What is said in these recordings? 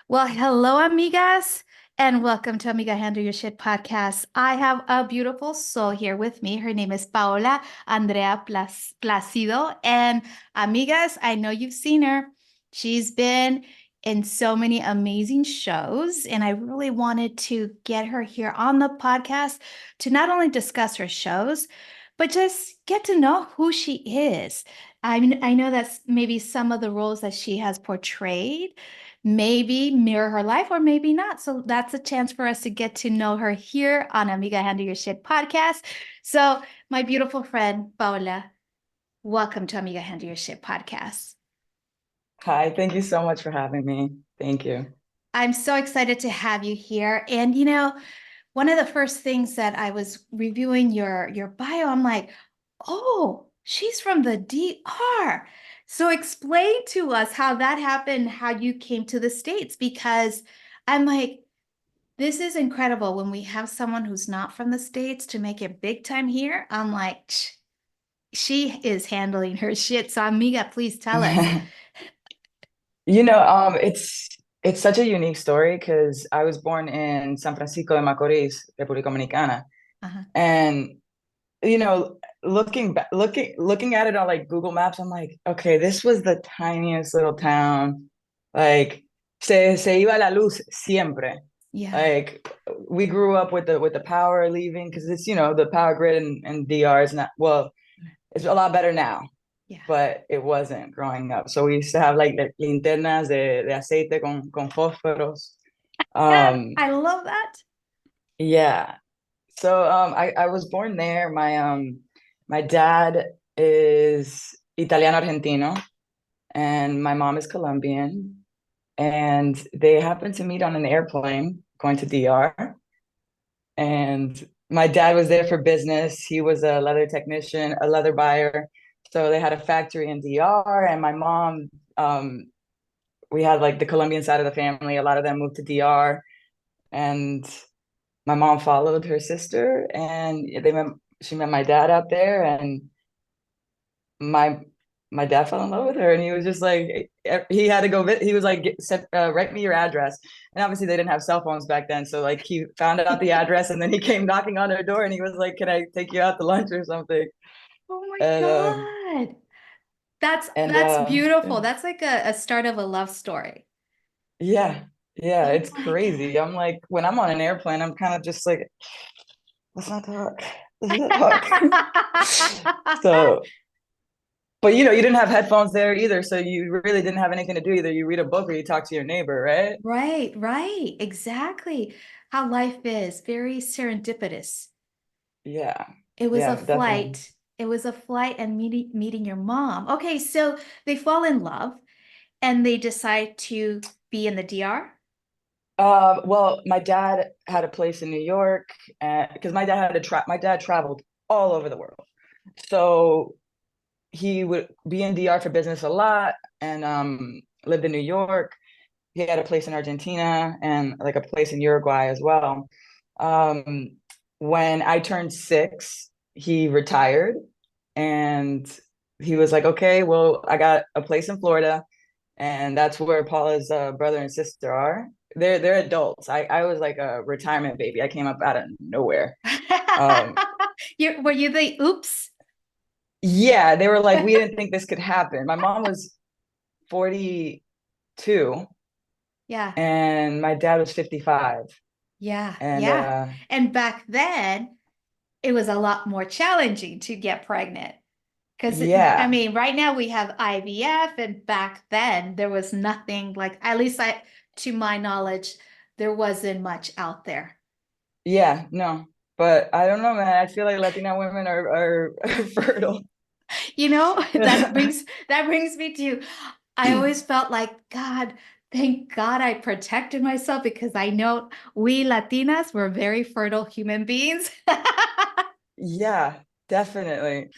Well, hello, amigas, and welcome to Amiga Handle Your Shit podcast. I have a beautiful soul here with me. Her name is Paula Andrea Placido. And amigas, I know you've seen her. She's been in so many amazing shows, and I really wanted to get her here on the podcast to not only discuss her shows, but just get to know who she is. I mean, I know that's maybe some of the roles that she has portrayed maybe mirror her life or maybe not. So that's a chance for us to get to know her here on Amiga Handle Your Shit podcast. So, my beautiful friend, Paula, welcome to Amiga Handle Your Shit podcast. Hi, thank you so much for having me. Thank you. I'm so excited to have you here. And, one of the first things that I was reviewing your bio, I'm like, oh, she's from the DR. So explain to us how that happened, how you came to the States, because I'm like, this is incredible when we have someone who's not from the States to make it big time here. I'm like, she is handling her shit. So, amiga, please tell us. It's such a unique story because I was born in San Francisco de Macorís, República Dominicana, Uh-huh. and looking at it on like Google Maps, I'm like, okay, this was the tiniest little town. Like, se iba la luz siempre. Yeah, Like, we grew up with the power leaving because it's the power grid and DR is not well, it's a lot better now, yeah. but it wasn't growing up. So we used to have like linternas de aceite con fósforos. Um, I love that. yeah. So I was born there. My dad is Italiano Argentino and my mom is Colombian. And they happened to meet on an airplane going to DR. And my dad was there for business. He was a leather technician, a leather buyer. So they had a factory in DR, and my mom, we had like the Colombian side of the family. A lot of them moved to DR, and my mom followed her sister, and she met my dad out there, and my my dad fell in love with her, and he was just like he had to go. He was like, write me your address, and obviously they didn't have cell phones back then, so like he found out the address, and then he came knocking on her door, and he was like, "Can I take you out to lunch or something?" Oh my And God. That's and that's beautiful. yeah. That's like a start of a love story. Yeah, yeah, Oh it's my crazy. I'm like, when I'm on an airplane, I'm kind of just like, let's not talk. Let's not talk. God. So, but you didn't have headphones there either, so you really didn't have anything to do either. You read a book or you talk to your neighbor, right? Right, right. Exactly. How life is very serendipitous. Yeah, It was a yeah, definitely. flight. It was a flight and meeting your mom. Okay, so they fall in love and they decide to be in the DR. Well, my dad had a place in New York, because my dad traveled all over the world, so he would be in DR for business a lot, and lived in New York. He had a place in Argentina and like a place in Uruguay as well. Um, when I turned 6, he retired, and he was like, "Okay, well, I got a place in Florida, and that's where Paula's brother and sister are. They're adults. I was like a retirement baby. I came up out of nowhere. Um, Were you the oops? yeah, they were like, we didn't think this could happen. My mom was 42 Yeah, and my dad was 55. yeah, And yeah. And back then, it was a lot more challenging to get pregnant. Because, I yeah, mean, right now we have IVF, and back then there was nothing like, at least to my knowledge, there wasn't much out there. yeah, no. But I don't know, man. I feel like Latina women are fertile. That brings me to, I always felt like, God, thank God I protected myself because I know we Latinas were very fertile human beings. Yeah, definitely.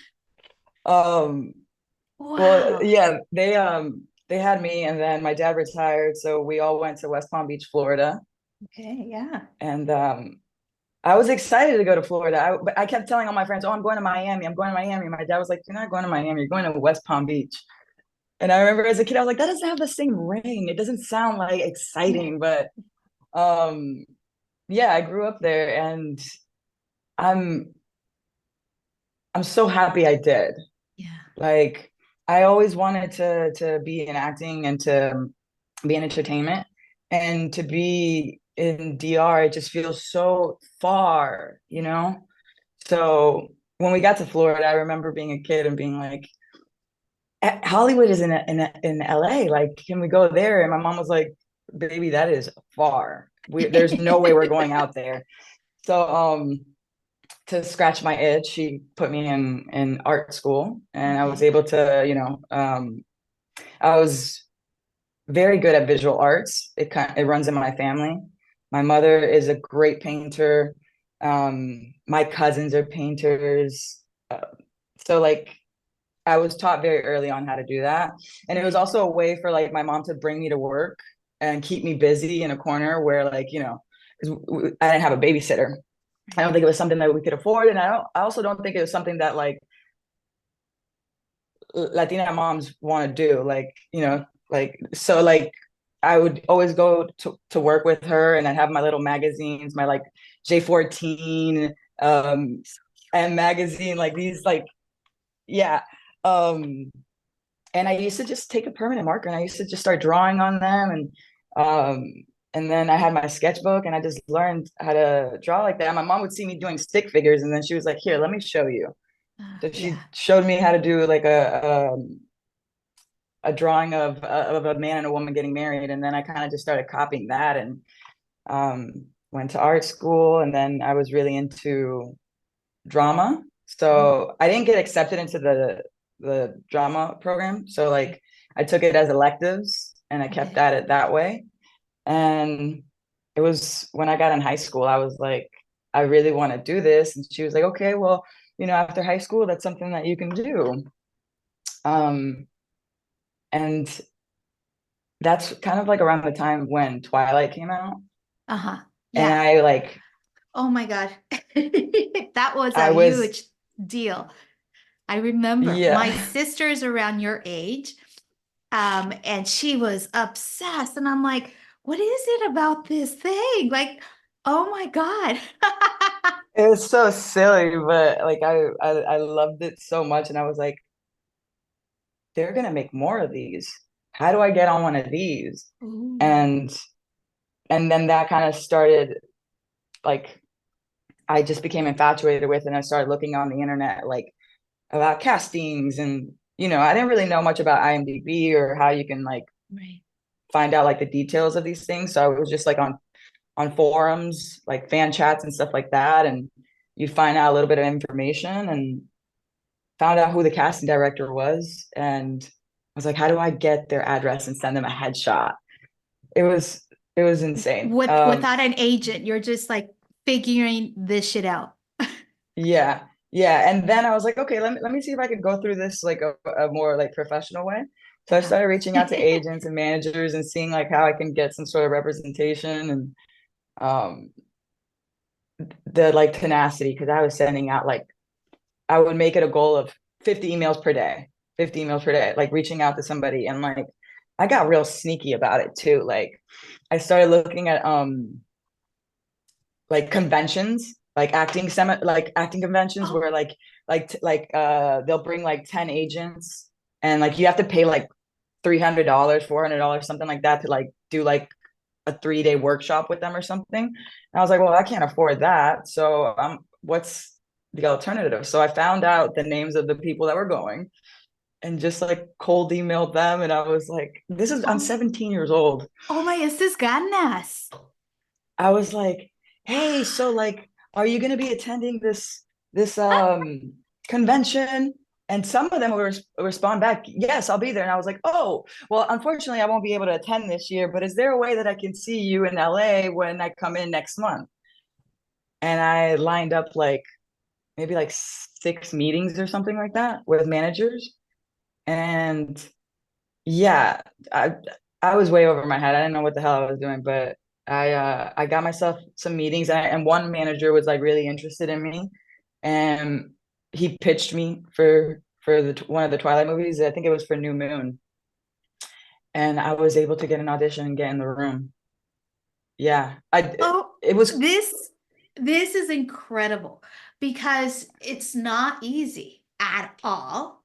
Um, well, Wow. yeah, they had me, and then my dad retired, so we all went to West Palm Beach, Florida. Okay, yeah. And I was excited to go to Florida. But I kept telling all my friends, "Oh, I'm going to Miami. I'm going to Miami." My dad was like, "You're not going to Miami. You're going to West Palm Beach." And I remember as a kid, I was like, that doesn't have the same ring. It doesn't sound like exciting, but um, yeah, I grew up there, and I'm I'm so happy I did. Yeah. Like, I always wanted to be in acting and to be in entertainment, and to be in DR, it just feels so far, you know? So when we got to Florida, I remember being a kid and being like, Hollywood is in LA. Like, can we go there? And my mom was like, baby, that is far. There's no way we're going out there. So to scratch my itch, she put me in art school, and I was Okay. able to, I was very good at visual arts. It runs in my family. My mother is a great painter. My cousins are painters. So like I was taught very early on how to do that. And it was Right. also a way for like my mom to bring me to work and keep me busy in a corner where like, because I didn't have a babysitter. I Right. don't think it was something that we could afford. And I also don't think it was something that like Latina moms want to do. Like, so like I would always go to work with her, and I'd have my little magazines, my like J14 and magazine, like these like, yeah. Um, and I used to just take a permanent marker and I used to just start drawing on them, um and then I had my sketchbook and I just learned how to draw like that. My mom would see me doing stick figures and then she was like, here, let me show you. So she Yeah. showed me how to do like a drawing of a man and a woman getting married, and then I kind of just started copying that, and went to art school, and then I was really into drama. Mm. So I didn't get accepted into the drama program. So Okay. like I took it as electives and I kept Okay. at it that way. And it was when I got in high school, I was like, I really want to do this. And she was like, okay, well, after high school, that's something that you can do. Um, and that's kind of like around the time when Twilight came out. Uh-huh. And Yeah. Oh my God. That was a I was, huge deal. I remember my yeah. sister's around your age, and she was obsessed. And I'm like, what is it about this thing? Like, oh my God. It was so silly, but like I loved it so much, and I was like, they're gonna make more of these. How do I get on one of these? Ooh. And and then that kind of started, like, I just became infatuated with it, and I started looking on the internet like about castings, and I didn't really know much about IMDb or how you can like Right. find out like the details of these things. So I was just like on forums, like fan chats and stuff like that, and you'd find out a little bit of information, and found out who the casting director was, and I was like, how do I get their address and send them a headshot? It was it was insane. Without an agent, you're just like figuring this shit out. Yeah, yeah. And then I was like, okay, let me see if I can go through this like a more like professional way. So I started reaching out to Uh-huh. agents and managers and seeing like how I can get some sort of representation, and um the like tenacity, because I was sending out like, I would make it a goal of 50 emails per day, 50 emails per day, like reaching out to somebody. And like, I got real sneaky about it too. Like, I started looking at like conventions, like acting conventions Oh, where they'll bring like 10 agents, and like you have to pay like $300, $400, something like that, to like do like a 3-day workshop with them or something. And I was like, well, I can't afford that. So what's the alternative? So I found out the names of the people that were going and just like cold emailed them. And I was like, I'm oh, 17 years old. oh my, estas ganas. I was like, hey, so like, are you going to be attending this convention? And some of them will respond back, yes, I'll be there. And I was like, oh, well, unfortunately, I won't be able to attend this year, but is there a way that I can see you in LA when I come in next month? And I lined up like maybe like 6 meetings or something like that with managers. And yeah, I was way over my head. I didn't know what the hell I was doing, but I got myself some meetings, and one manager was like really interested in me, and he pitched me for one of the Twilight movies. I think it was for New Moon. and I was able to get an audition and get in the room. Yeah, I Oh, it was this is incredible because it's not easy at all.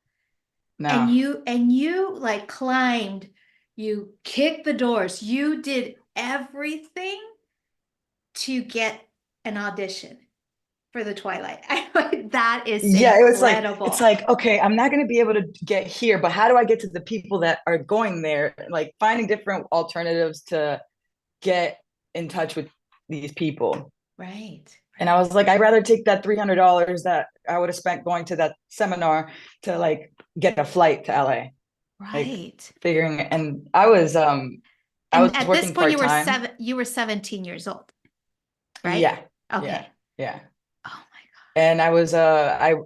And no. you like climbed, you kicked the doors, you did everything to get an audition for the Twilight. That is Yeah, it was like it's incredible. like okay, I'm not going to be able to get here, but how do I get to the people that are going there? Like finding different alternatives to get in touch with these people. Right, And I right, was like, I'd rather take that $300 that I would have spent going to that seminar to like get a flight to LA. Like right. figuring, and I And was at this working point, part time. you were 17 years old, right? Yeah, yeah, Okay. yeah. Oh And I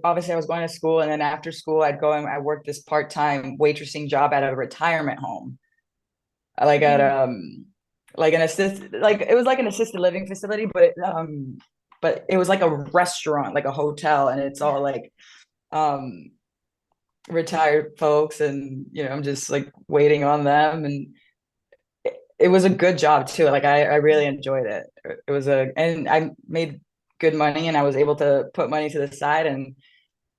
obviously I was going to school, and then after school I'd go and I worked this part-time waitressing job at a retirement home, like my at God. like an assist like it was like an assisted living facility, but it was like a restaurant, like a hotel, and it's Yeah. all like um retired folks, and I'm just like waiting on them, and it was a good job too. Like I really enjoyed it. It was and I made good money, and I was able to put money to the side, and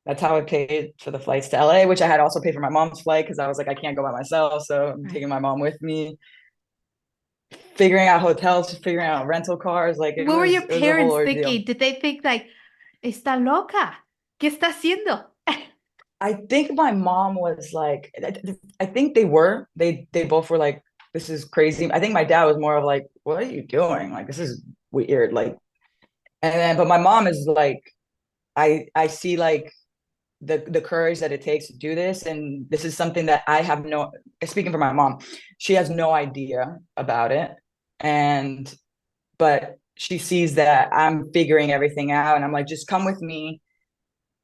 that's how I paid for the flights to LA, which I had also paid for my mom's flight because I was like, I can't go by myself. So I'm Right. taking my mom with me, figuring out hotels, figuring out rental cars. Like it What were was your it was a whole parents ordeal. thinking? Did they think like, está loca? ¿Qué está haciendo? I think my mom was like, I think they both were like, this is crazy. I think my dad was more of like, what are you doing? Like this is weird. Like, and then, but my mom is like, I see like the courage that it takes to do this, and this is something that I have no, speaking for my mom, she has no idea about it, and but she sees that I'm figuring everything out, and I'm like, just come with me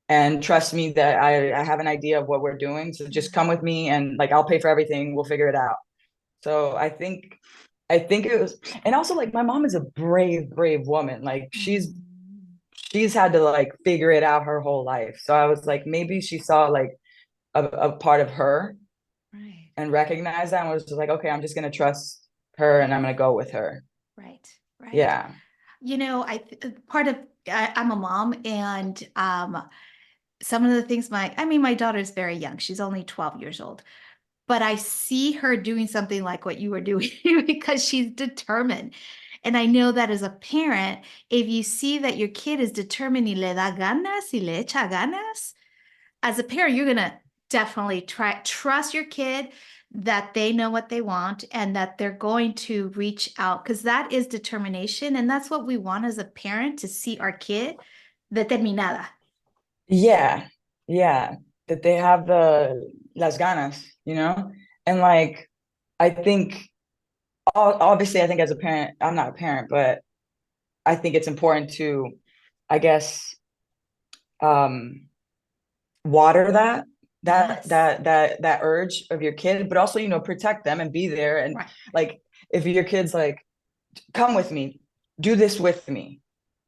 and trust me that I have an idea of what we're doing, so just come with me, and like I'll pay for everything, we'll figure it out. So I think it was, and also like my mom is a brave woman. Like Mm, she's had to like figure it out her whole life. So I was like, maybe she saw like a part of her right, and recognized that, and was just like, okay, I'm just gonna trust her, and I'm gonna go with her. right, right. Yeah. Part of I'm a mom, and some of the things my daughter's very young. She's only 12 years old, but I see her doing something like what you were doing because she's determined. And I know that as a parent, if you see that your kid is determined y le da ganas y le echa ganas, as a parent, you're gonna definitely trust your kid that they know what they want and that they're going to reach out because that is determination. And that's what we want as a parent to see our kid determinada. Yeah. Yeah. That they have the las ganas. And like I think obviously I think as a parent, I'm not a parent, but I think it's important to, I guess, um water Yes. that urge of your kid, but also, protect them and be there. And Right. like if your kid's like, come with me, do this with me.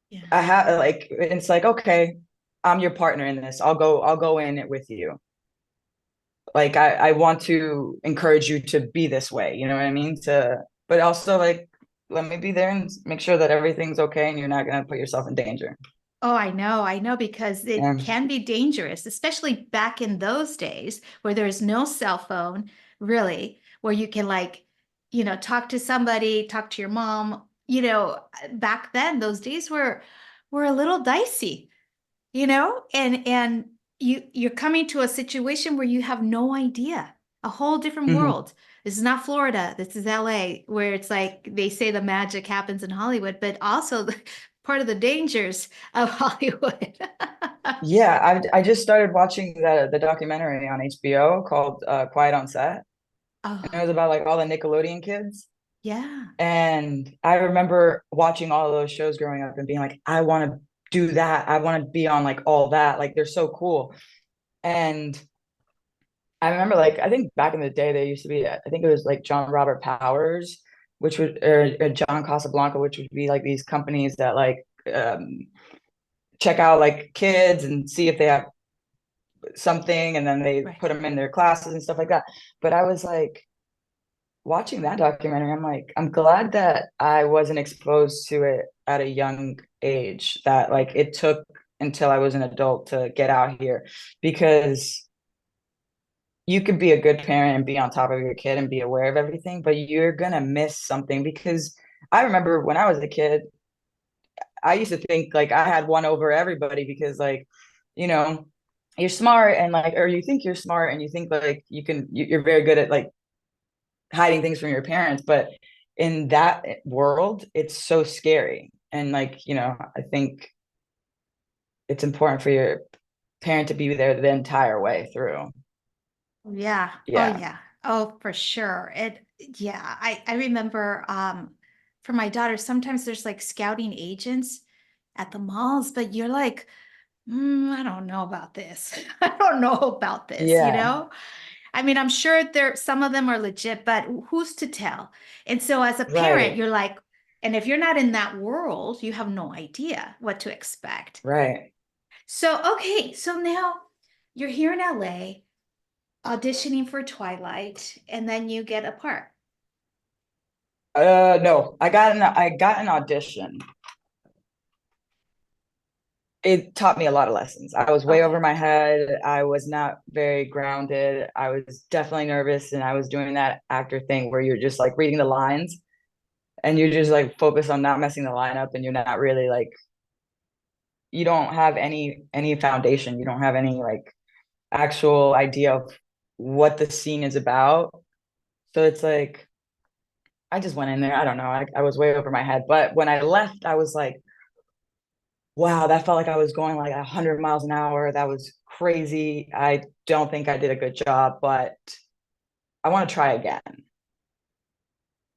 Yeah. I have like it's like, okay, I'm your partner in this. I'll go in it with you. Like I want to encourage you to be this way, you know what I mean? But also like let me be there and make sure that everything's okay and you're not gonna put yourself in danger. Oh, I know, because it Yeah. can be dangerous, especially back in those days where there's no cell phone, really, where you can talk to somebody, talk to your mom. Back then, those days were a little dicey, and you're coming to a situation where you have no idea, a whole different Mhm. world. This is not Florida. This is LA, where it's like they say the magic happens in Hollywood, but also part of the dangers of Hollywood. Yeah, I just started watching the documentary on HBO called Quiet on Set. And it Oh, was about like all the Nickelodeon kids. yeah. And I remember watching all of those shows growing up and being like, I want to do that. I want to be on like all that. Like they're so cool. And I remember like I think back in the day there used to be, I think it was like John Robert Powers, which would or John Casablanca, which would be like these companies that like check out like kids and see if they have something, and then they Right. put them in their classes and stuff like that. But I was like, watching that documentary, I'm like, I'm glad that I wasn't exposed to it at a young age, that like it took until I was an adult to get out here, because you could be a good parent and be on top of your kid and be aware of everything, but you're gonna miss something. Because I remember when I was a kid, I used to think like I had one over everybody because like, you know, you're smart and like, or you think you're smart and you think like you're very good at like hiding things from your parents, but in that world, it's so scary. And like, I think it's important for your parent to be there the entire way through. Yeah. Oh Yeah. yeah. Oh, for sure. Yeah, I remember for my daughter, sometimes there's like scouting agents at the malls, but you're like, I don't know about this. I don't know about this, you Yeah. know? I mean, I'm sure some of them are legit, but who's to tell? And so as a parent, Right. you're like, and if you're not in that world, you have no idea what to expect. Right. So, okay, so now you're here in LA auditioning for Twilight, and then you get a part. No, I got an audition. It taught me a lot of lessons. I was way over Okay. my head. I was not very grounded. I was definitely nervous, and I was doing that actor thing where you're just like reading the lines and you're just like focused on not messing the line up, and you're not really like, you don't have any foundation. You don't have any like actual idea of what the scene is about. So it's like I just went in there. I don't know. I was way over my head. But when I left, I was like, wow, that felt like I was going like 100 miles an hour. That was crazy. I don't think I did a good job, but I want to try again.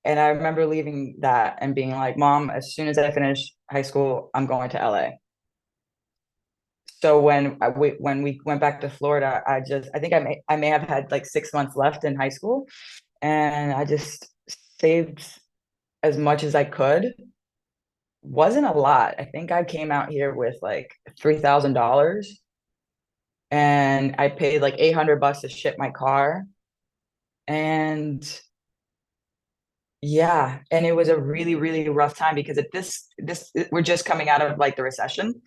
And I remember leaving that and being like, Mom, as soon as I finish high school, I'm going to LA. So when we went back to Florida, I think I may have had like 6 months left in high school, and I just saved as much as I could. Wasn't a lot. I think I came out here with like $3,000, and I paid like 800 bucks to ship my car. And yeah, and it was a really, really rough time because at this we're just coming out of like the recession.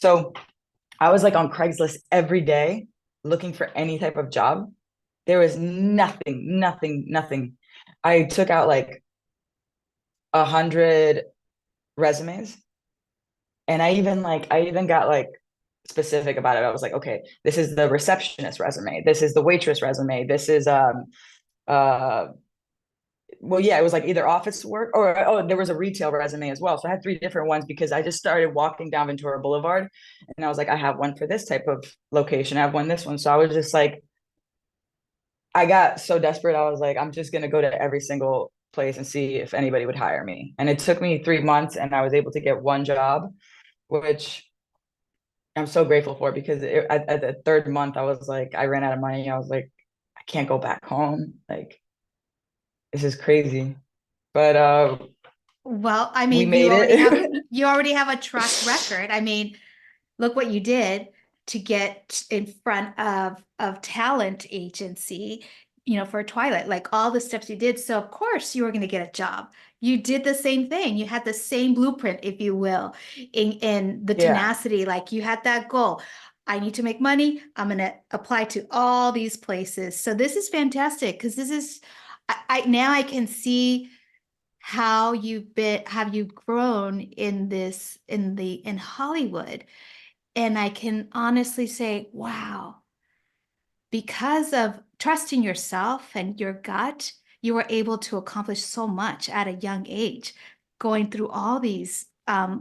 So I was like on Craigslist every day looking for any type of job. There was nothing, nothing, nothing. I took out like 100 resumes, and I even got like specific about it. I was like, okay, this is the receptionist resume. This is the waitress resume. This is uh well, yeah, it was like either office work or, oh, there was a retail resume as well. So I had three different ones because I just started walking down Ventura Boulevard, and I was like, I have one for this type of location. I have one this one. So I was just like, I got so desperate. I was like, I'm just gonna go to every single place and see if anybody would hire me. And it took me 3 months, and I was able to get one job, which I'm so grateful for, because at the third month, I was like, I ran out of money. I was like, I can't go back home. Like, this is crazy. But Well, I we mean, made it. you already have a track record. I mean, look what you did to get in front of talent agency, for Twilight, like all the steps you did. So of course you were going to get a job. You did the same thing. You had the same blueprint, if you will, in the Yeah. tenacity. Like you had that goal. I need to make money. I'm going to apply to all these places. So this is fantastic because this is, now I can see how have you grown in in Hollywood. And I can honestly say, wow, because of trusting yourself and your gut, you were able to accomplish so much at a young age, going through all these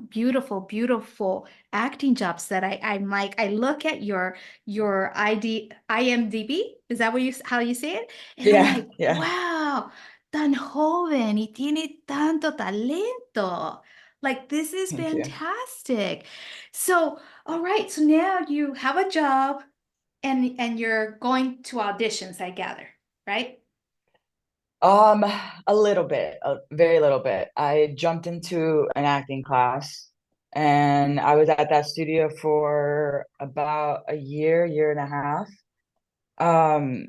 beautiful, beautiful acting jobs that I'm like, I look at your IMDb, is that how you say it? And I'm Yeah. like, Yeah. wow, tan joven y tiene tanto talento. Like this is Thank you. fantastic. So, all right, so now you have a job and you're going to auditions, I gather, right? Um, a little bit, a very little bit. I jumped into an acting class, and I was at that studio for about a year, year and a half. Um,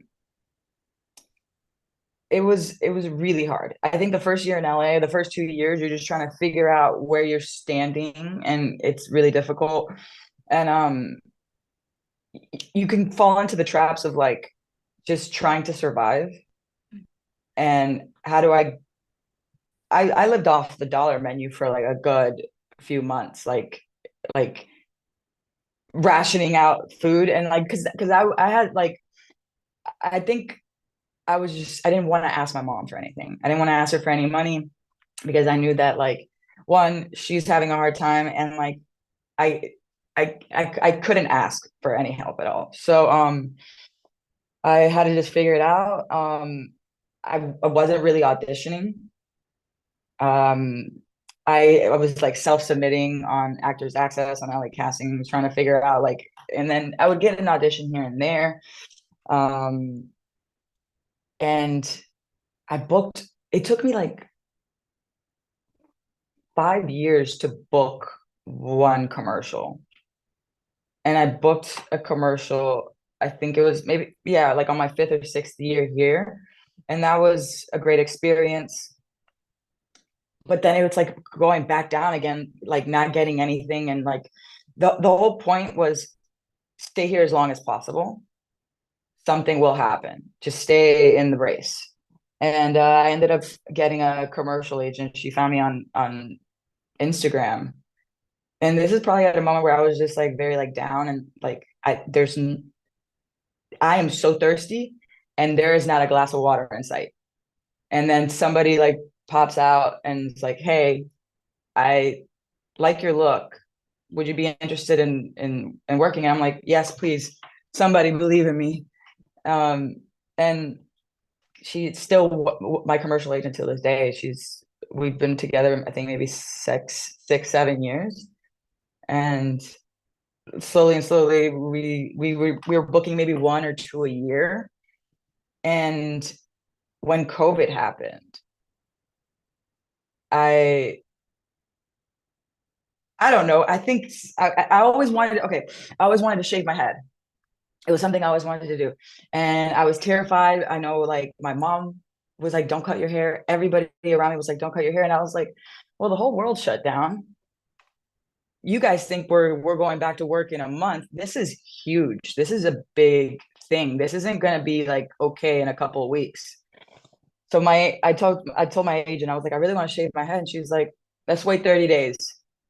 it was really hard. I think the first year in LA, the first 2 years, you're just trying to figure out where you're standing, and it's really difficult. And you can fall into the traps of like just trying to survive. And how do I lived off the dollar menu for like a good few months, like rationing out food, and like because I had like I think I didn't want to ask my mom for anything. I didn't want to ask her for any money because I knew that like one, she's having a hard time, and like I I couldn't ask for any help at all. So I had to just figure it out. I wasn't really auditioning. Um I was like self-submitting on Actors Access, on LA Casting, was trying to figure out like, and then I would get an audition here and there. Um and I booked, it took me like 5 years to book one commercial. And I booked a commercial, I think it was maybe, yeah, like on my fifth or sixth year here. And that was a great experience. But then it was like going back down again, like not getting anything. And like the whole point was stay here as long as possible. Something will happen. Just stay in the race. And I ended up getting a commercial agent. She found me on Instagram. And this is probably at a moment where I was just like very like down, and like I am so thirsty, and there is not a glass of water in sight. And then somebody like pops out and it's like, "Hey, I like your look. Would you be interested in working?" And I'm like, "Yes, please. Somebody believe in me." And she's still my commercial agent till this day. We've been together, I think maybe 7 years, and slowly and slowly we were booking maybe one or two a year. And when COVID happened, I I don't know. I think I always wanted to, okay, I always wanted to shave my head. It was something I always wanted to do. And I was terrified. I know like my mom was like, "Don't cut your hair." Everybody around me was like, "Don't cut your hair." And I was like, well, the whole world shut down. You guys think we're going back to work in a month. This is huge. This is a big thing. This isn't going to be like okay in a couple of weeks. So I told my agent, I was like, I really want to shave my head. And she was like, let's wait 30 days.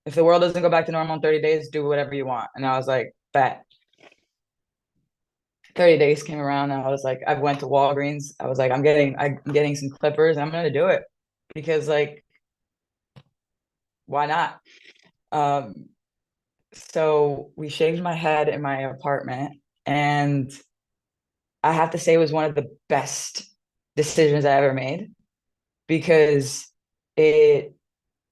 If the world doesn't go back to normal in 30 days, do whatever you want. And I was like, bet. 30 days came around, and I was like, I went to Walgreens. I was like, I'm getting some clippers. I'm gonna do it because like, why not? Um, so we shaved my head in my apartment, and I have to say it was one of the best decisions I ever made because it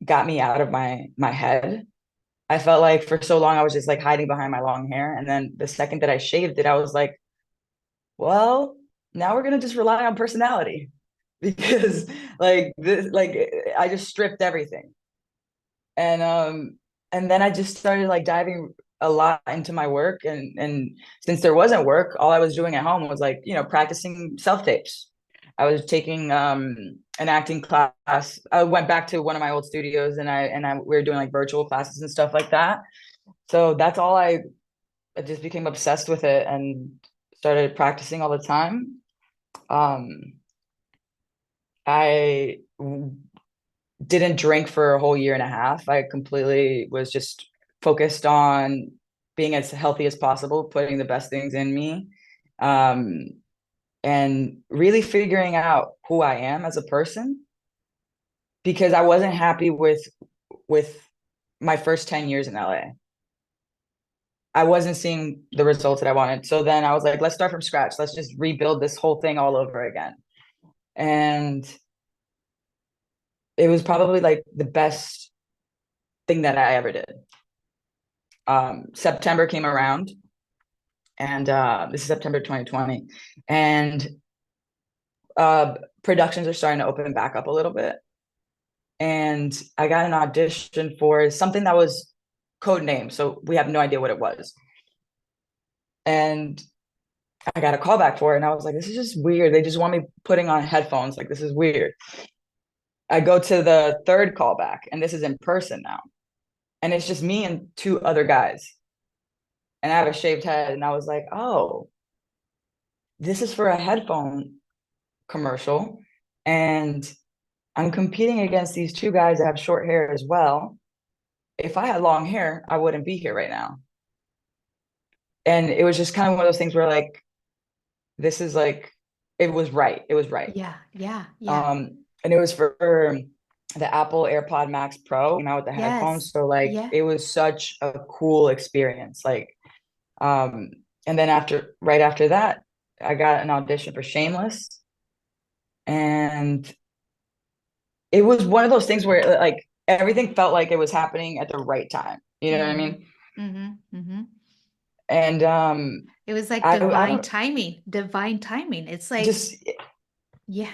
got me out of my head. I felt like for so long I was just like hiding behind my long hair. And then the second that I shaved it, I was like, well, now we're gonna just rely on personality because like this, like I just stripped everything. And and then I just started like diving a lot into my work. And since there wasn't work, all I was doing at home was like, practicing self-tapes. I was taking an acting class. I went back to one of my old studios, and we were doing like virtual classes and stuff like that. So that's all I just became obsessed with it and started practicing all the time. Um, I didn't drink for a whole year and a half. I completely was just focused on being as healthy as possible, putting the best things in me, um, and really figuring out who I am as a person because I wasn't happy with my first 10 years in LA. I wasn't seeing the results that I wanted. So then I was like, let's start from scratch. Let's just rebuild this whole thing all over again. And it was probably like the best thing that I ever did. September came around, and this is September 2020, and productions are starting to open back up a little bit. And I got an audition for something that was code name, so we have no idea what it was. And I got a call back for it, and I was like, this is just weird. They just want me putting on headphones. Like, this is weird. I go to the third callback, and this is in person now. And it's just me and two other guys. And I have a shaved head. And I was like, oh, this is for a headphone commercial. And I'm competing against these two guys that have short hair as well. If I had long hair, I wouldn't be here right now. And it was just kind of one of those things where like, this is like, it was right. It was right. Yeah, yeah, yeah. And it was for the Apple AirPod Max Pro, came out with the headphones. Yes. So like Yeah. it was such a cool experience. Like, um, and then right after that, I got an audition for Shameless. And it was one of those things where like everything felt like it was happening at the right time. You know what I Mm-hmm. mean? Mm-hmm. Mm-hmm. And It was like I divine don't timing, divine timing. It's like, just yeah.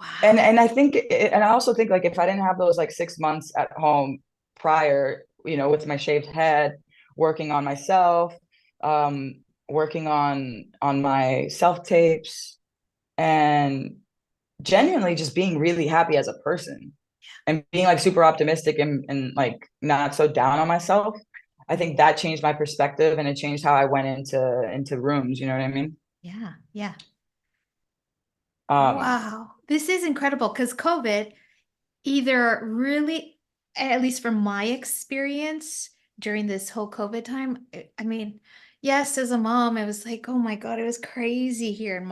Wow. and I think and I also think like if I didn't have those like 6 months at home prior, with my shaved head, working on myself, working on my self tapes, and genuinely just being really happy as a person and being like super optimistic and like not so down on myself. I think that changed my perspective and it changed how I went into rooms, you know what I mean? Yeah. Yeah. Um, Wow. This is incredible because COVID either really, at least from my experience during this whole COVID time, I mean, yes, as a mom, it was like, oh my God, it was crazy here in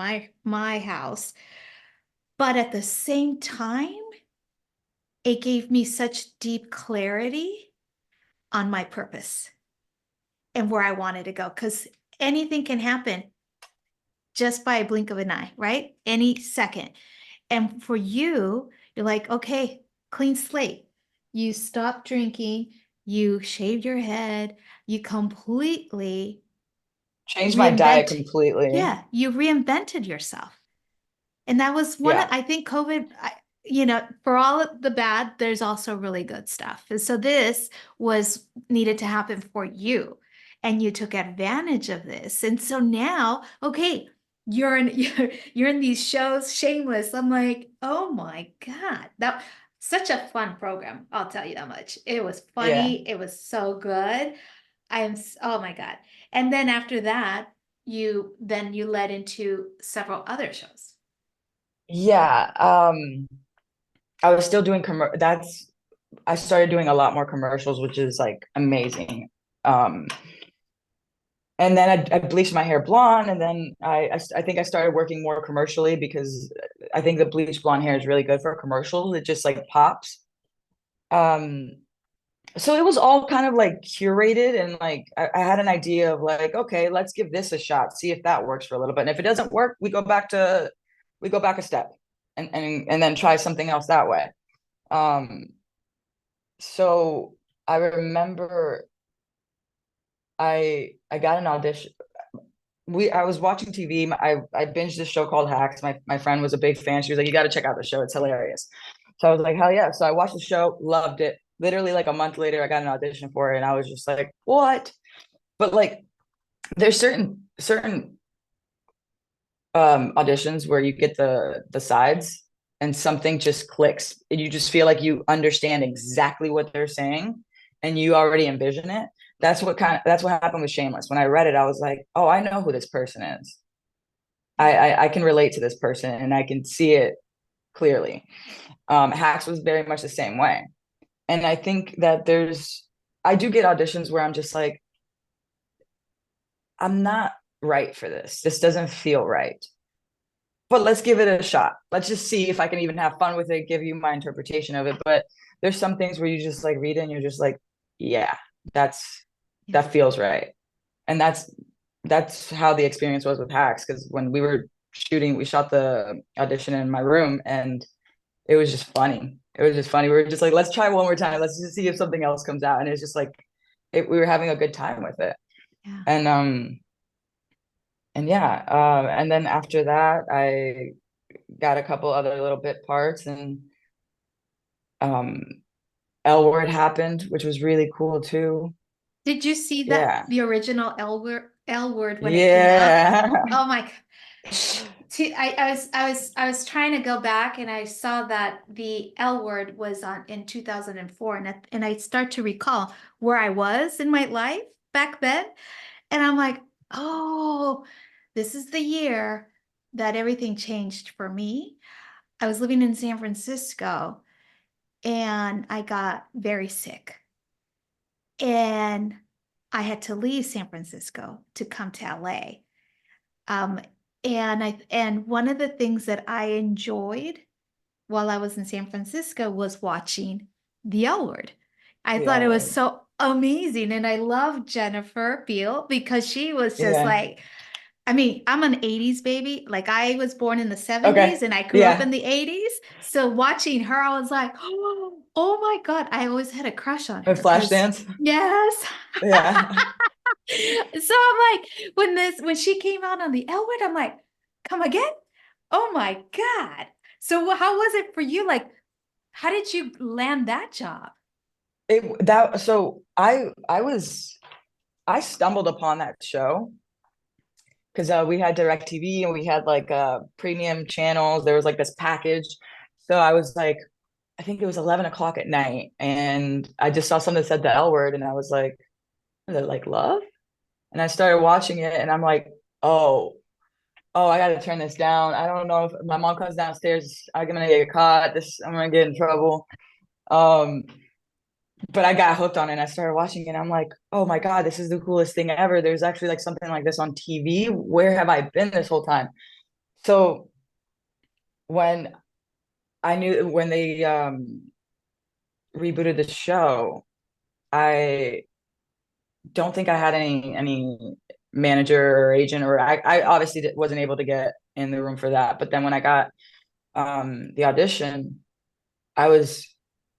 my house. But at the same time, it gave me such deep clarity on my purpose and where I wanted to go. Because anything can happen just by a blink of an eye, right? Any second. And for you, you're like, okay, clean slate. You stop drinking, you shaved your head, you completely changed my diet reinvent. completely. Yeah, you reinvented yourself. And that was one of, Yeah. I think COVID, for all of the bad, there's also really good stuff. And so this was needed to happen for you. And you took advantage of this. And so now, okay, you're in you're in these shows, Shameless. I'm like, oh my God. That such a fun program. I'll tell you that much. It was Yeah. funny. It was so good. Oh my God. And then after that, you led into several other shows. Yeah. I was still doing I started doing a lot more commercials, which is like amazing. Um, and then I bleached my hair blonde, and then I think I started working more commercially because I think the bleach blonde hair is really good for commercials. It just like pops. Um, so it was all kind of like curated, and like I had an idea of like, okay, let's give this a shot, see if that works for a little bit. And if it doesn't work, we go back a step and then try something else that way. Um, so I remember I got an audition. I was watching TV. I binged this show called Hacks. My friend was a big fan. She was like, "You got to check out the show. It's hilarious." So I was like, "Hell yeah!" So I watched the show, loved it. Literally, like a month later, I got an audition for it, and I was just like, "What?" But like, there's certain auditions where you get the sides, and something just clicks, and you just feel like you understand exactly what they're saying, and you already envision it. That's what happened with Shameless. When I read it, I was like, "Oh, I know who this person is." I can relate to this person and I can see it clearly. Hacks was very much the same way. And I think that I do get auditions where I'm just like, I'm not right for this. This doesn't feel right. But let's give it a shot. Let's just see if I can even have fun with it, give you my interpretation of it. But there's some things where you just like read it and you're just like, yeah, that's Yeah. that feels right. And that's how the experience was with Hacks. Because when we were shooting, we shot the audition in my room and it was just funny. It was just funny. We were just like, let's try one more time. Let's just see if something else comes out. And it's just like we were having a good time with it. Yeah. And yeah, and then after that I got a couple other little bit parts and um L Word happened, which was really cool too. Did you see that Yeah. the original L Word when it came out. Yeah. Oh my I was trying to go back and I saw that the L Word was on in 2004 and I start to recall where I was in my life back then and I'm like, "Oh, this is the year that everything changed for me." I was living in San Francisco and I got very sick. And I had to leave San Francisco to come to LA. Um, and one of the things that I enjoyed while I was in San Francisco was watching The L Word. I The thought it L was Word. so amazing, and I love Jennifer Beal because she was just Yeah. like, I mean, I'm an 80s baby. Like I was born in the 70s Okay. and I grew up in Yeah. the 80s. So watching her, I was like, oh my God, I always had a crush on With her because Flashdance. yes. Yeah. So I'm like, when she came out on the L Word, I'm like, come again? Oh my God. So how was it for you? Like, how did you land that job? It that so I stumbled upon that show because we had DirecTV and we had like premium channels. There was like this package. So I was like, I think it was 11 o'clock at night, and I just saw something that said the L word, and I was like, is it like love? And I started watching it, and I'm like, oh, oh, I gotta turn this down. I don't know if my mom comes downstairs, I'm gonna get caught. I'm gonna get in trouble. Um, but I got hooked on it and I started watching it. And I'm like, oh my God, this is the coolest thing ever. There's actually like something like this on TV. Where have I been this whole time? So when I knew when they rebooted the show, I don't think I had any manager or agent, or I obviously wasn't able to get in the room for that. But then when I got the audition, I was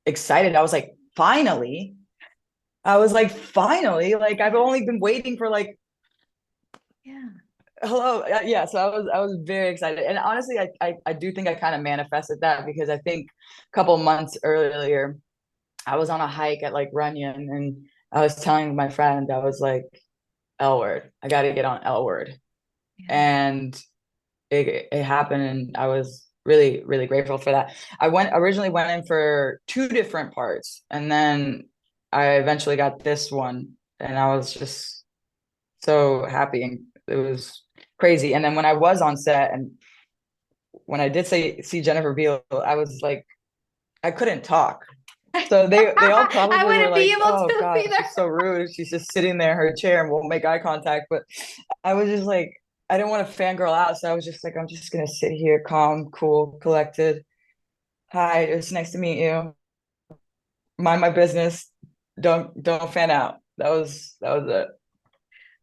excited. I was like, finally. I was like, finally, like I've only been waiting for like Yeah. hello. Yeah, so I was very excited. And honestly, I do think I kind of manifested that because I think a couple months earlier, I was on a hike at like Runyon and I was telling my friend, I was like, L word, I got to get on L word. Yeah. And it happened and I was really, really grateful for that. I originally went in for two different parts and then I eventually got this one and I was just so happy and it was crazy. And then when I was on set and when I did see Jennifer Beal, I was like, I couldn't talk. So they all I probably were wouldn't be like, able "Oh to God, either. she's so rude. She's just sitting there in her chair and won't make eye contact." But I was just like, I didn't want to fangirl out, so I was just like, I'm just gonna sit here, calm, cool, collected. Hi, it's nice to meet you. Mind my business. Don't fan out. That was it.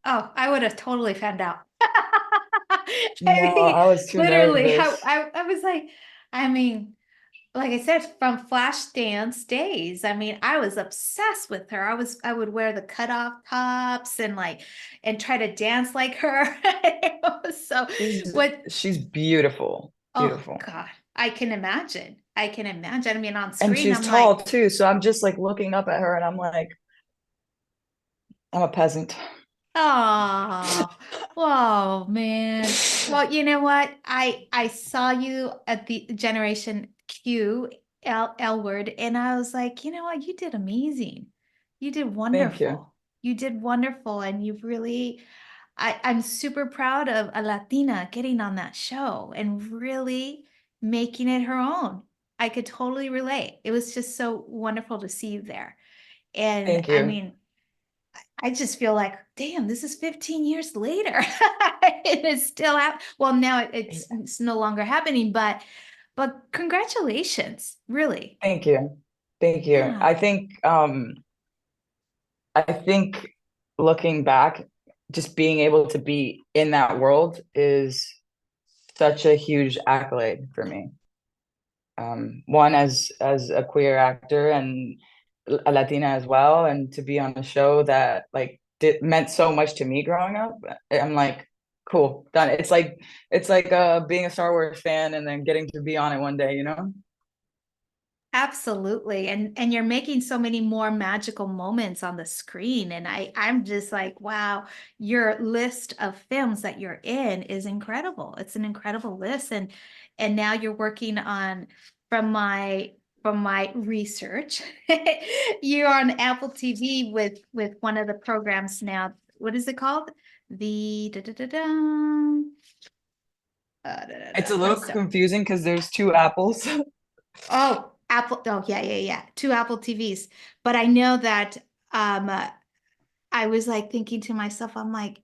Oh, I would have totally found out. No, I mean, I was too literally, nervous. I was like, I mean, like I said, from Flashdance days, I mean, I was obsessed with her. I would wear the cutoff tops and like, and try to dance like her. It was so, She's what, she's beautiful, oh beautiful. God, I can imagine. I can imagine. I mean, on And screen, she's I'm like, tall too, so I'm just like looking up at her and I'm like, I'm a peasant. oh, whoa, man. Well, you know what? I saw you at the Generation Q L word, and I was like, you know what? You did amazing. You did Thank you. wonderful. You did wonderful, and you've really. I'm super proud of a Latina getting on that show and really making it her own. I could totally relate. It was just so wonderful to see you there. And Thank I you. mean, I just feel like, damn, this is 15 years later. It is still out. Well, now it's no longer happening, but congratulations, really. Thank you. Thank you. Yeah. I think looking back, just being able to be in that world is such a huge accolade for me. One as a queer actor and a Latina as well, and to be on a show that like did meant so much to me growing up. I'm like, cool, done. It's like being a Star Wars fan and then getting to be on it one day, you know? Absolutely. And you're making so many more magical moments on the screen. And I'm just like, wow, your list of films that you're in is incredible. It's an incredible list. And now you're working on from my research, you're on Apple TV with one of the programs now. What is it called? The It's a I'm little sorry. confusing because there's two apples. Oh, Apple. Oh, yeah, yeah, yeah. Two Apple TVs. But I know that I was like thinking to myself, I'm like,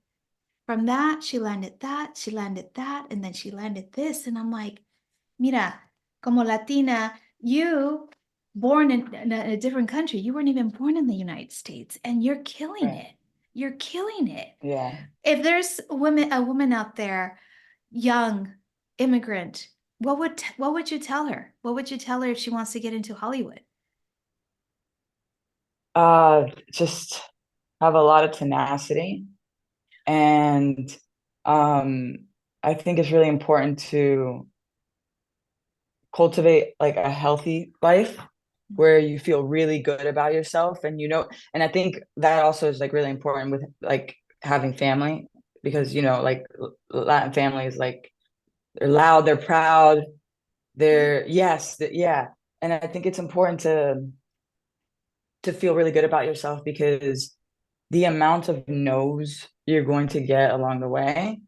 from that, she landed that, and then she landed this. And I'm like, mira, como Latina, you born in a different country. You weren't even born in the United States, and you're killing Right. it. You're killing it. Yeah. If there's a woman out there, young, immigrant, what would you tell her? What would you tell her if she wants to get into Hollywood? Just have a lot of tenacity. And um, I think it's really important to cultivate like a healthy life where you feel really good about yourself and and I think that also is like really important with like having family because like Latin families like they're loud, they're proud, Yeah, they're yeah. And I think it's important to feel really good about yourself because the amount of no's you're going to get along the way,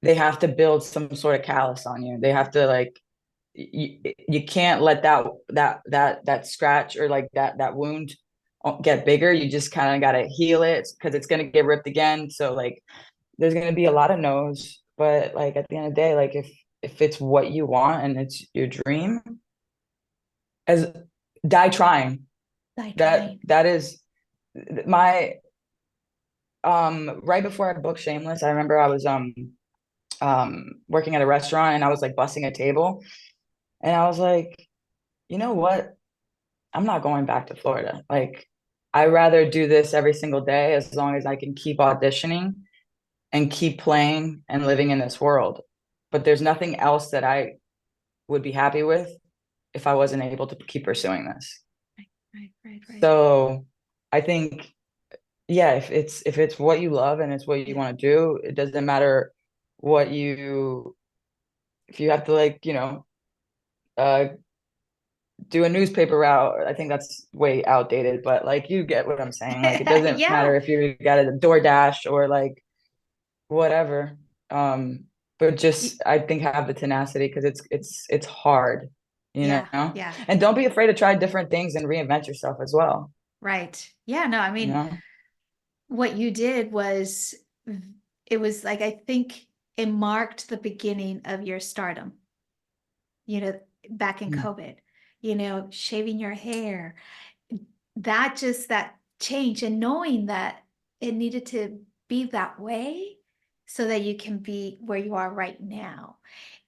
they have to build some sort of callus on you. They have to like you can't let that scratch or like that wound get bigger. You just kind of got to heal it because it's going to get ripped again. So like there's going to be a lot of no's, but like at the end of the day, like if it's what you want and it's your dream, as die trying. die That trying. that is my right before I booked Shameless, I remember I was working at a restaurant and I was like bussing a table and I was like, you know what? I'm not going back to Florida. Like, I rather do this every single day as long as I can keep auditioning and keep playing and living in this world. But there's nothing else that I would be happy with if I wasn't able to keep pursuing this. Right, right, right, right. So I think, yeah, if it's what you love and it's what you Yeah. want to do, it doesn't matter what if you have to like, uh do a newspaper route. I think that's way outdated, but like you get what I'm saying. Like it doesn't Yeah, matter if you got a DoorDash or like whatever. But y- just I think have the tenacity because it's hard, you yeah, know? yeah, And don't be afraid to try different things and reinvent yourself as well, right. Yeah, no, I you mean, know? what you did was, it was like, I think it marked the beginning of your stardom, you know, back in Mm. COVID, shaving your hair, that change and knowing that it needed to be that way so that you can be where you are right now.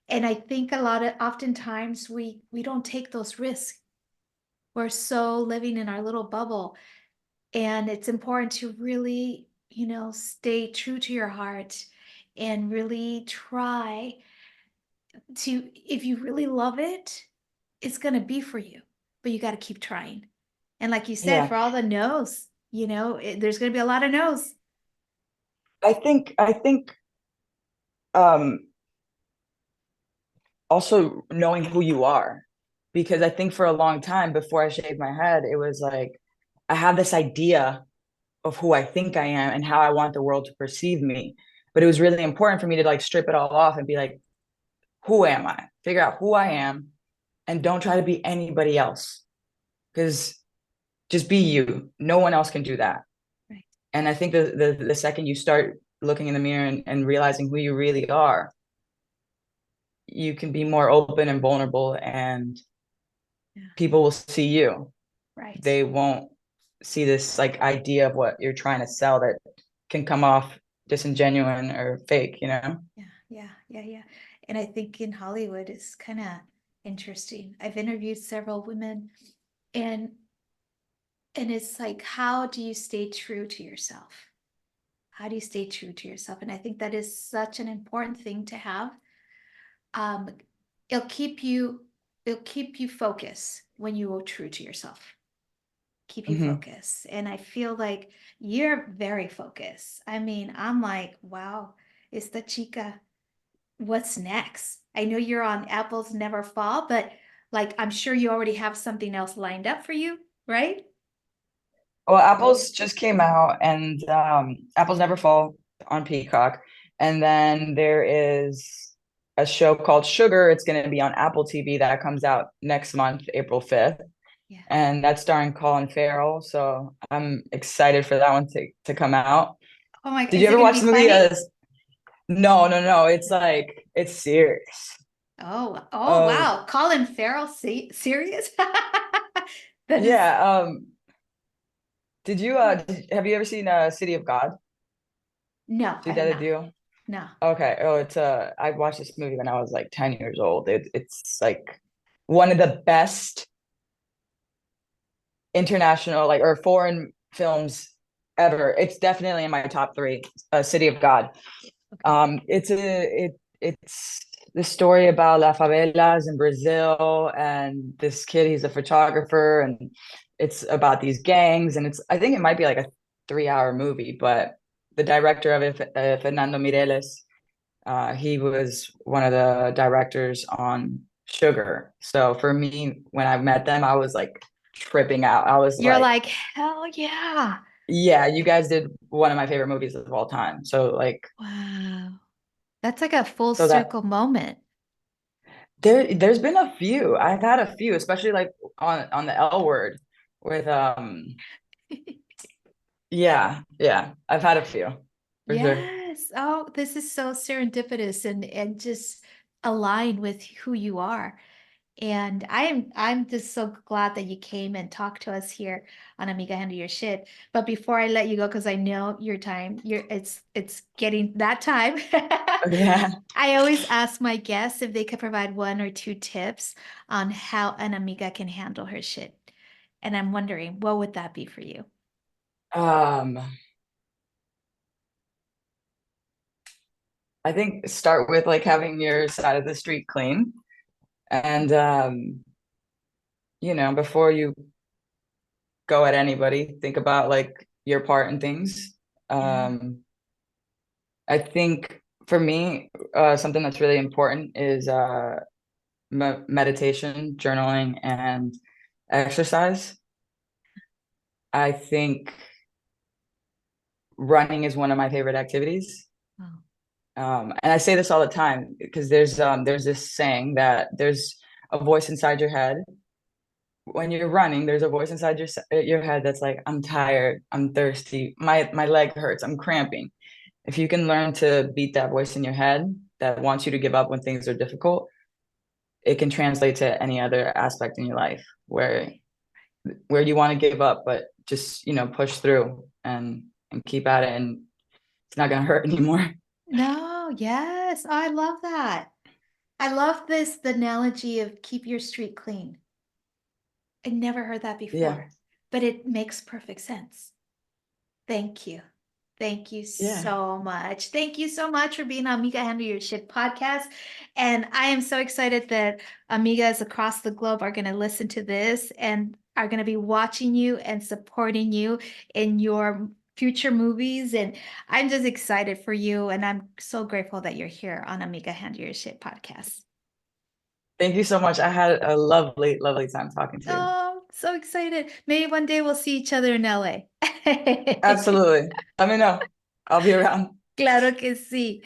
And I think oftentimes we don't take those risks. We're so living in our little bubble, and it's important to really, stay true to your heart and really try to, if you really love it, it's going to be for you, but you got to keep trying. And like you said, Yeah. for all the no's, there's going to be a lot of no's. I think um also knowing who you are because I think for a long time before I shaved my head, it was like I have this idea of who I think I am and how I want the world to perceive me. But it was really important for me to like strip it all off and be like, who am I? Figure out who I am and don't try to be anybody else because just be you. No one else can do that. Right. And I think the second you start looking in the mirror and realizing who you really are, you can be more open and vulnerable and Yeah. people will see you. Right. They won't see this like idea of what you're trying to sell that can come off disingenuine or fake, you know? Yeah. Yeah. Yeah. Yeah. And I think in Hollywood, it's kind of interesting. I've interviewed several women, and it's like, how do you stay true to yourself? How do you stay true to yourself? And I think that is such an important thing to have. Um, it'll keep you, focused. when you go true to yourself, keep you Hmm. focused. And I feel like you're very focused. I mean, I'm like, wow, esta chica, what's next? I know you're on Apples Never Fall, but like, I'm sure you already have something else lined up for you, right? Well, Apples just came out, and Apples Never Fall on Peacock. And then there is a show called Sugar. It's going to be on Apple TV that comes out next month, April 5th. Yeah. And that's starring Colin Farrell. So I'm excited for that one to come out. Oh my God, Did you is it ever going to watch be the movie? funny? No, no, no. It's like, it's serious. Oh, Um, wow. Colin Farrell, serious? That is, yeah. Have you ever seen City of God? no, I See have that a not. deal? No. Okay. Oh, I watched this movie when I was like 10 years old. It's like one of the best international like or foreign films ever. It's definitely in my top three. City of God. Okay. It's the story about la favelas in Brazil, and this kid, he's a photographer, and it's about these gangs, and I think it might be like a 3 hour movie, but the director of it, Fernando Mireles, he was one of the directors on Sugar. So for me, when I met them, I was like tripping out. I was You're like, like, hell yeah. yeah, you guys did one of my favorite movies of all time. So like, Wow. That's like a full so that circle moment. there's been a few. I've had a few, especially like on the L Word with yeah, yeah. I've had a few for sure. Yes. Oh, this is so serendipitous and just aligned with who you are. And I'm just so glad that you came and talked to us here on Amiga Handle Your Shit. But before I let you go, because I know your time, it's getting that time. Yeah. I always ask my guests if they could provide one or two tips on how an Amiga can handle her shit. And I'm wondering, what would that be for you? Um, I think start with like having your side of the street clean, and before you go at anybody, think about like your part in things. Yeah. Um, I think for me, something that's really important is meditation, journaling, and exercise. I think running is one of my favorite activities. Oh, And I say this all the time because there's this saying that there's a voice inside your head. When you're running, there's a voice inside your head that's like, I'm tired, I'm thirsty, my leg hurts, I'm cramping. If you can learn to beat that voice in your head that wants you to give up when things are difficult, it can translate to any other aspect in your life where you want to give up, but just push through and keep at it, and it's not gonna hurt anymore. no, yes. Oh, I love that. I love the analogy of keep your street clean. I never heard that Yeah, before, but it makes perfect sense. Thank you. Thank you yeah. so much. Thank you so much for being on Amiga Handle Your Shit podcast. And I am so excited that amigas across the globe are going to listen to this and are going to be watching you and supporting you in your future movies. And I'm just excited for you. And I'm so grateful that you're here on Amiga Handle Your Shit podcast. Thank you so much. I had a lovely, lovely time talking to you. Oh, so excited. Maybe one day we'll see each other in LA. Absolutely. Let me know. I'll be around. Claro que sí.